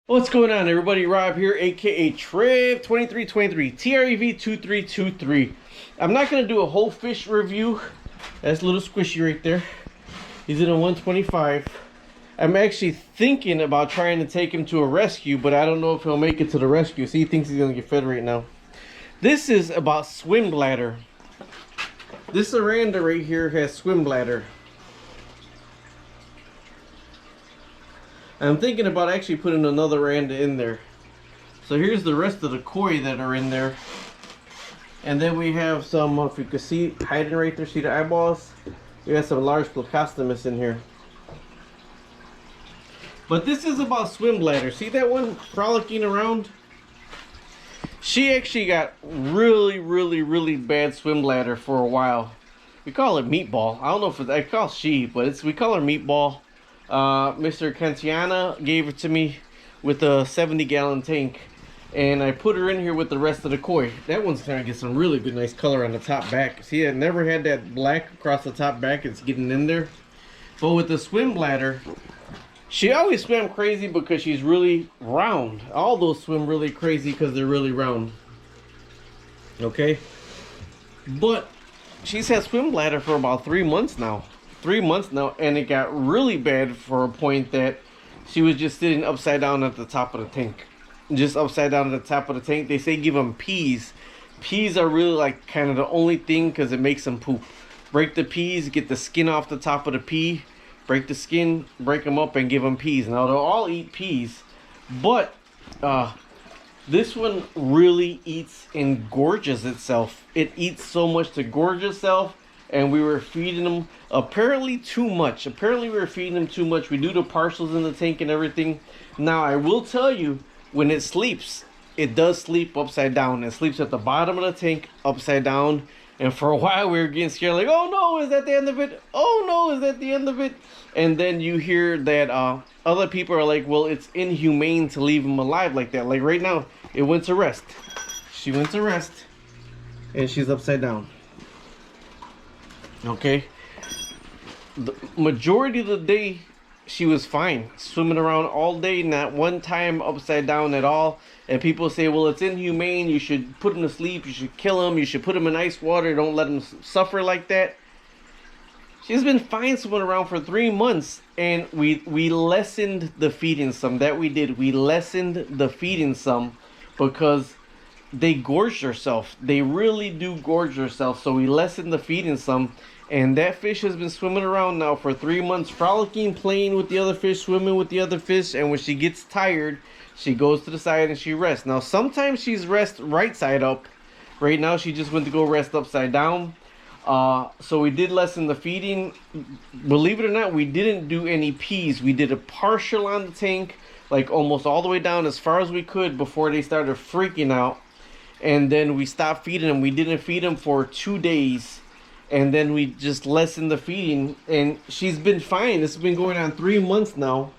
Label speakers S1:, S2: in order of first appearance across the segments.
S1: What's going on, everybody? Rob here, aka Trev2323, TREV2323. I'm not going to do a whole fish review. That's a little squishy right there. He's in a 125. I'm actually thinking about trying to take him to a rescue, but I don't know if he'll make it to the rescue. See, he thinks he's going to get fed right now. This is about swim bladder. This Oranda right here has swim bladder. I'm thinking about actually putting another Oranda in there. So here's the rest of the koi that are in there. And then we have some, if you can see, hiding right there, see the eyeballs? We have some large Plecostomus in here. But this is about swim bladder. See that one frolicking around? She actually got really bad swim bladder for a while. We call it meatball. I don't know if it's, I call she, but we call her meatball. Mr. Cantiana gave it to me with a 70-gallon tank, and I put her in here with the rest of the koi. That one's trying to get some really good nice color on the top back. See, I never had that black across the top back. It's getting in there. But with the swim bladder, she always swam crazy because she's really round. All those swim really crazy because they're really round. Okay? But she's had swim bladder for about 3 months now. 3 months now, and it got really bad for a point that she was just sitting upside down at the top of the tank. Just upside down at the top of the tank. They say give them peas. Peas are really like kind of the only thing because it makes them poop. Break the peas, get the skin off the top of the pea, break the skin, break them up, and give them peas. Now they'll all eat peas, but this one really eats and gorges itself. It eats so much to gorge itself. And we were feeding them apparently too much. Apparently we were feeding them too much. We do the partials in the tank and everything. Now I will tell you, when it sleeps, it does sleep upside down. It sleeps at the bottom of the tank upside down. And for a while we were getting scared, like, oh no, is that the end of it? Oh no, is that the end of it? And then you hear that other people are like, well, it's inhumane to leave them alive like that. Like right now, it went to rest. She went to rest, and she's upside down. Okay, the majority of the day she was fine, swimming around all day, not one time upside down at all. And people say, well, it's inhumane, you should put them to sleep, you should kill them, you should put them in ice water, don't let them suffer like that. She's been fine swimming around for 3 months, and we lessened the feeding some. That we did. We lessened the feeding some because they gorge herself. They really do gorge herself. So we lessened the feeding some. And that fish has been swimming around now for 3 months, frolicking, playing with the other fish, swimming with the other fish. And when she gets tired, she goes to the side and she rests. Now, sometimes she's rest right side up. Right now, she just went to go rest upside down. So we did lessen the feeding. Believe it or not, we didn't do any peas. We did a partial on the tank, like almost all the way down as far as we could before they started freaking out. And then we stopped feeding them. We didn't feed them for 2 days. And then we just lessened the feeding. And she's been fine. It's been going on 3 months now.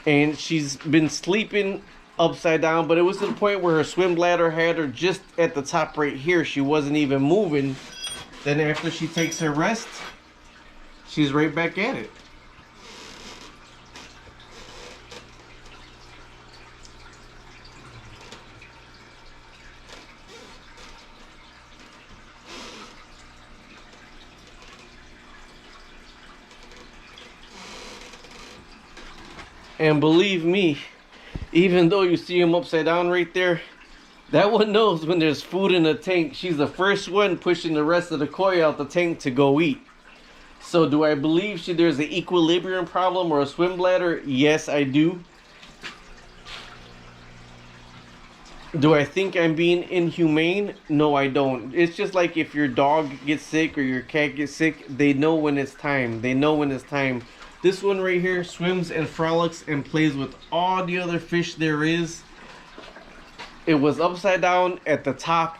S1: And she's been sleeping upside down. But it was to the point where her swim bladder had her just at the top right here. She wasn't even moving. Then after she takes her rest, she's right back at it. And believe me, even though you see him upside down right there, that one knows when there's food in the tank. She's the first one pushing the rest of the koi out the tank to go eat. So do I believe there's an equilibrium problem or a swim bladder? Yes, I do. Do I think I'm being inhumane? No, I don't. It's just like if your dog gets sick or your cat gets sick, they know when it's time. They know when it's time. This one right here swims and frolics and plays with all the other fish there is. It was upside down at the top,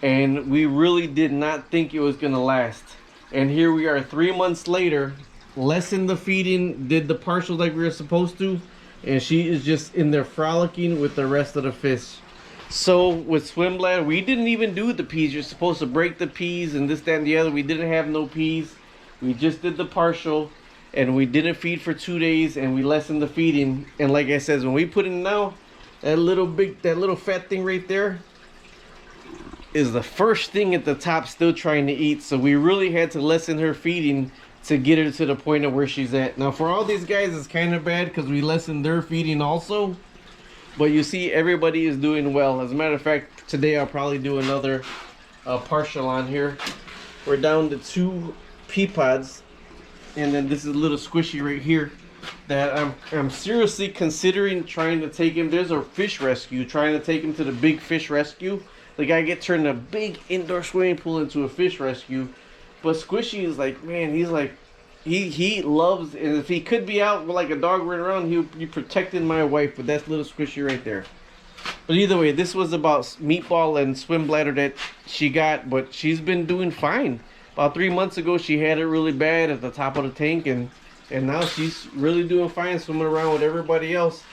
S1: and we really did not think it was gonna last. And here we are 3 months later, lessened the feeding, did the partials like we were supposed to, and she is just in there frolicking with the rest of the fish. So with swim bladder, we didn't even do the peas. You're supposed to break the peas and this, that, and the other. We didn't have no peas. We just did the partial. and we didn't feed for 2 days, and we lessened the feeding. And like I said, when we put in now, that little fat thing right there is the first thing at the top still trying to eat. So we really had to lessen her feeding to get her to the point of where she's at. Now for all these guys, it's kind of bad because we lessened their feeding also. But you see, everybody is doing well. As a matter of fact, today I'll probably do another partial on here. We're down to 2 pea pods. And then this is a little squishy right here that I'm seriously considering trying to take him. There's a fish rescue, trying to take him to the big fish rescue. The guy get turned a big indoor swimming pool into a fish rescue. But Squishy is like, man, he's like, he loves, and if he could be out with like a dog running around, he would be protecting my wife. But that's little Squishy right there. But either way, this was about Meatball and Swim Bladder that she got, but she's been doing fine. About 3 months ago, she had it really bad at the top of the tank, and now she's really doing fine, swimming around with everybody else.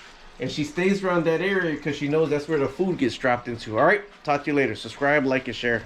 S1: And she stays around that area because she knows that's where the food gets dropped into. All right, talk to you later. Subscribe, like, and share.